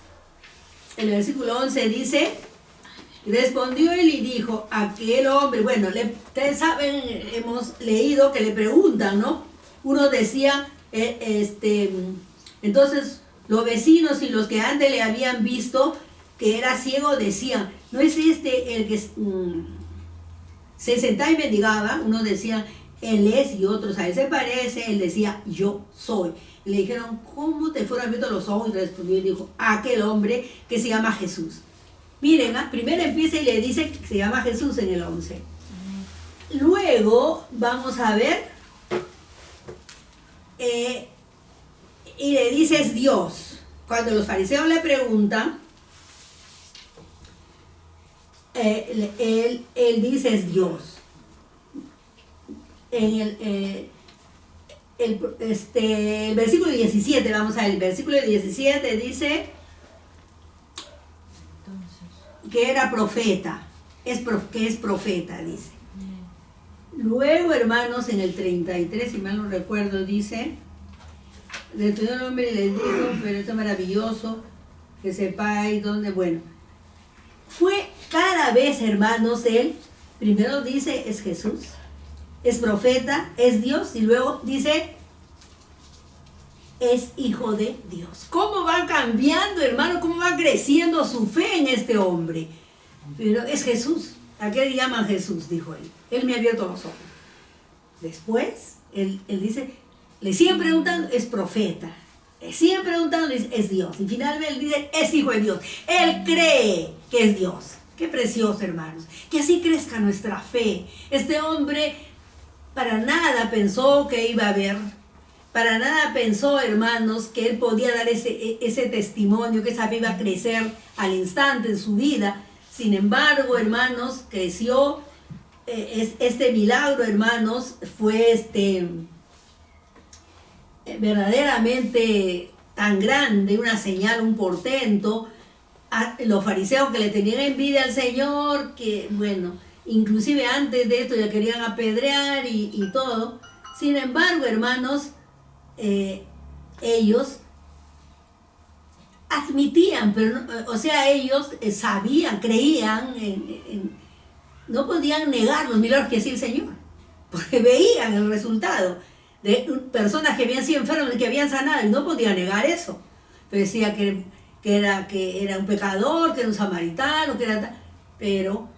el versículo 11 dice, respondió él y dijo, aquel hombre, bueno, ustedes saben, hemos leído que le preguntan, ¿no? Uno decía, entonces los vecinos y los que antes le habían visto que era ciego decían, ¿no es este el que se sentaba y mendigaba? Uno decía, él es, y otros, a él se parece. Él decía, yo soy. Y le dijeron, ¿cómo te fueron abiertos los ojos? Y respondió y dijo, aquel hombre que se llama Jesús. Miren, primero empieza y le dice que se llama Jesús en el 11. Luego vamos a ver, y le dice es Dios. Cuando los fariseos le preguntan, él dice es Dios. En el versículo 17, vamos a ver, el versículo 17 dice que era profeta, que es profeta, dice. Luego, hermanos, en el 33, si mal no recuerdo, dice, respondió el hombre y le dijo, pero esto es maravilloso, que sepáis dónde, bueno, fue cada vez, hermanos, él, primero dice, es Jesús, es profeta, es Dios, y luego dice, es hijo de Dios. ¿Cómo va cambiando, hermano? ¿Cómo va creciendo su fe en este hombre? Pero es Jesús. ¿A qué le llaman Jesús? Dijo él. Él me ha abierto los ojos. Después, él dice, le siguen preguntando, es profeta. Le siguen preguntando, dice, es Dios. Y finalmente él dice, es hijo de Dios. Él cree que es Dios. Qué precioso, hermanos. Que así crezca nuestra fe. Este hombre para nada pensó que iba a haber. Para nada pensó, hermanos, que él podía dar ese testimonio, que esa fe iba a crecer al instante en su vida. Sin embargo, hermanos, creció. Este milagro, hermanos, fue verdaderamente tan grande, una señal, un portento. A los fariseos que le tenían envidia al Señor, que bueno, inclusive antes de esto ya querían apedrear y todo. Sin embargo, hermanos, ellos admitían, pero ellos sabían, creían, no podían negar los milagros que hacía el Señor, porque veían el resultado de personas que habían sido enfermas y que habían sanado, y no podían negar eso. Pero decía que era un pecador, que era un samaritano, pero,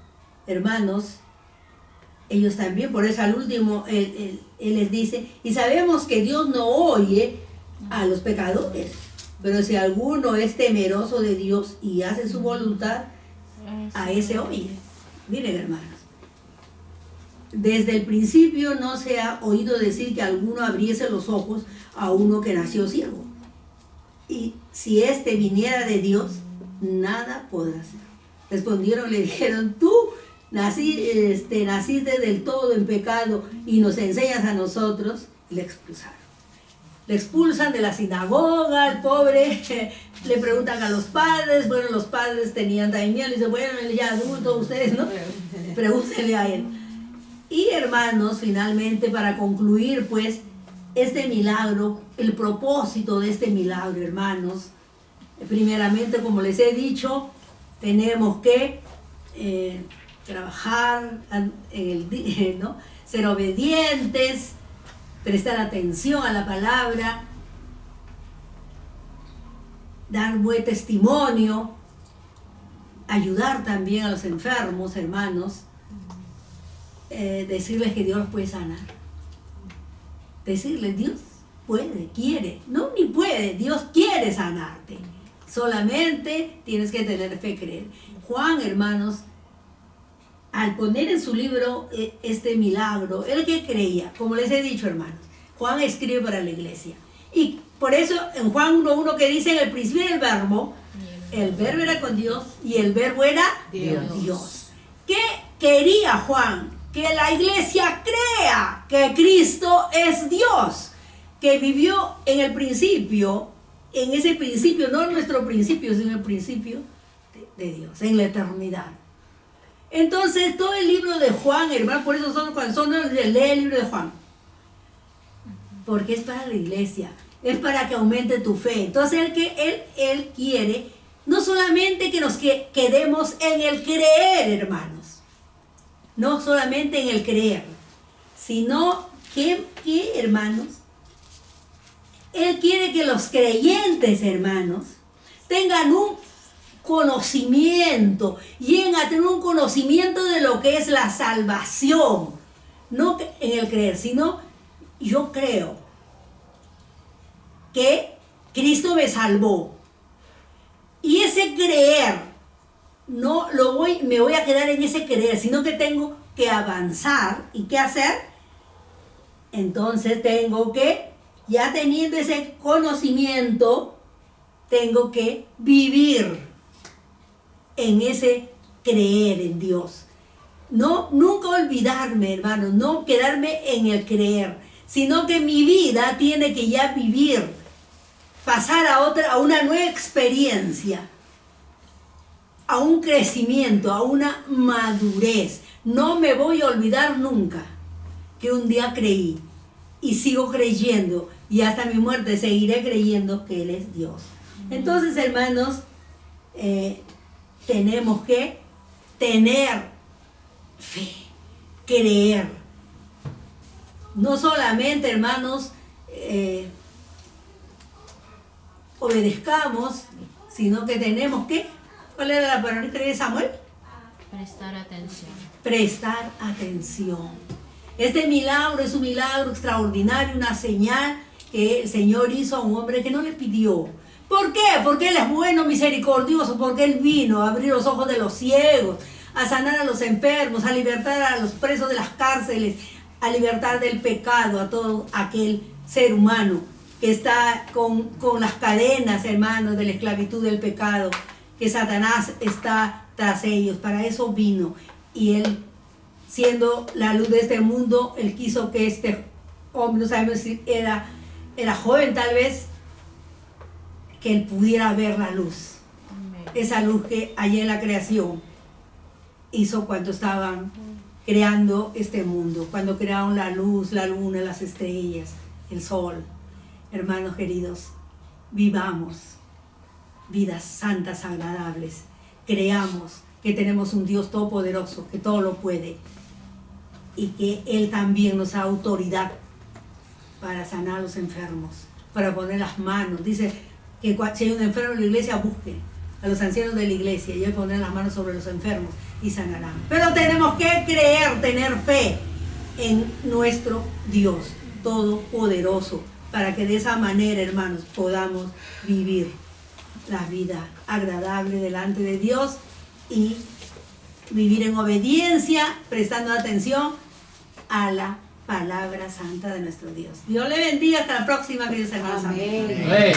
hermanos, ellos también, por eso al último, él les dice, y sabemos que Dios no oye a los pecadores, pero si alguno es temeroso de Dios y hace su voluntad, a ese oye. Miren, hermanos, desde el principio no se ha oído decir que alguno abriese los ojos a uno que nació ciego. Y si éste viniera de Dios, nada podrá hacer. Respondieron, le dijeron, tú naciste del todo en pecado y nos enseñas a nosotros. Y le expulsaron. Le expulsan de la sinagoga, al pobre, le preguntan a los padres. Bueno, los padres tenían también miedo, le dicen, bueno, él ya adulto, ustedes, ¿no? Pregúntenle a él. Y hermanos, finalmente, para concluir, pues, este milagro, el propósito de este milagro, hermanos, primeramente, como les he dicho, tenemos que trabajar, ¿no? Ser obedientes, prestar atención a la palabra, dar buen testimonio, ayudar también a los enfermos, hermanos, decirles que Dios los puede sanar. Decirles, Dios puede, quiere, no ni puede, Dios quiere sanarte. Solamente tienes que tener fe, creer. Juan, hermanos, al poner en su libro este milagro, él que creía, como les he dicho, hermanos, Juan escribe para la iglesia. Y por eso en Juan 1:1 que dice, en el principio era el verbo era con Dios y el verbo era Dios. ¿Qué quería Juan? Que la iglesia crea que Cristo es Dios, que vivió en el principio, en ese principio, no en nuestro principio, sino en el principio de Dios, en la eternidad. Entonces, todo el libro de Juan, hermano, por eso cuando son lee el libro de Juan, porque es para la iglesia, es para que aumente tu fe. Entonces, él quiere no solamente que nos quedemos en el creer, hermanos, no solamente en el creer, sino que hermanos, él quiere que los creyentes, hermanos, tengan un conocimiento, lleguen a tener un conocimiento de lo que es la salvación, no en el creer, sino yo creo que Cristo me salvó, y ese creer no me voy a quedar en ese creer, sino que tengo que avanzar. ¿Y qué hacer? Entonces tengo que, ya teniendo ese conocimiento, tengo que vivir en ese creer en Dios. No, nunca olvidarme, hermano, no quedarme en el creer, sino que mi vida tiene que ya vivir, pasar a una nueva experiencia, a un crecimiento, a una madurez. No me voy a olvidar nunca que un día creí y sigo creyendo y hasta mi muerte seguiré creyendo que Él es Dios. Entonces, hermanos, tenemos que tener fe, creer no solamente, hermanos, obedezcamos, sino que tenemos que, ¿cuál era la palabra de Samuel? Prestar atención. Prestar atención. Este milagro es un milagro extraordinario, una señal que el Señor hizo a un hombre que no le pidió. ¿Por qué? Porque Él es bueno, misericordioso, porque Él vino a abrir los ojos de los ciegos, a sanar a los enfermos, a libertar a los presos de las cárceles, a libertar del pecado a todo aquel ser humano que está con las cadenas, hermanos, de la esclavitud del pecado, que Satanás está tras ellos. Para eso vino. Y Él, siendo la luz de este mundo, Él quiso que este hombre, no sabemos si era joven tal vez, que Él pudiera ver la luz. Amén. Esa luz que allá en la creación hizo cuando estaban creando este mundo, cuando crearon la luz, la luna, las estrellas, el sol. Hermanos queridos, vivamos vidas santas, agradables. Creamos que tenemos un Dios todopoderoso, que todo lo puede, y que Él también nos da autoridad para sanar a los enfermos, para poner las manos. Dice que si hay un enfermo en la iglesia, busque a los ancianos de la iglesia y Él pondrá las manos sobre los enfermos y sanarán. Pero tenemos que creer, tener fe en nuestro Dios todopoderoso, para que de esa manera, hermanos, podamos vivir la vida agradable delante de Dios y vivir en obediencia, prestando atención a la palabra santa de nuestro Dios. Dios le bendiga. Hasta la próxima, queridos hermanos. Amén. Amén.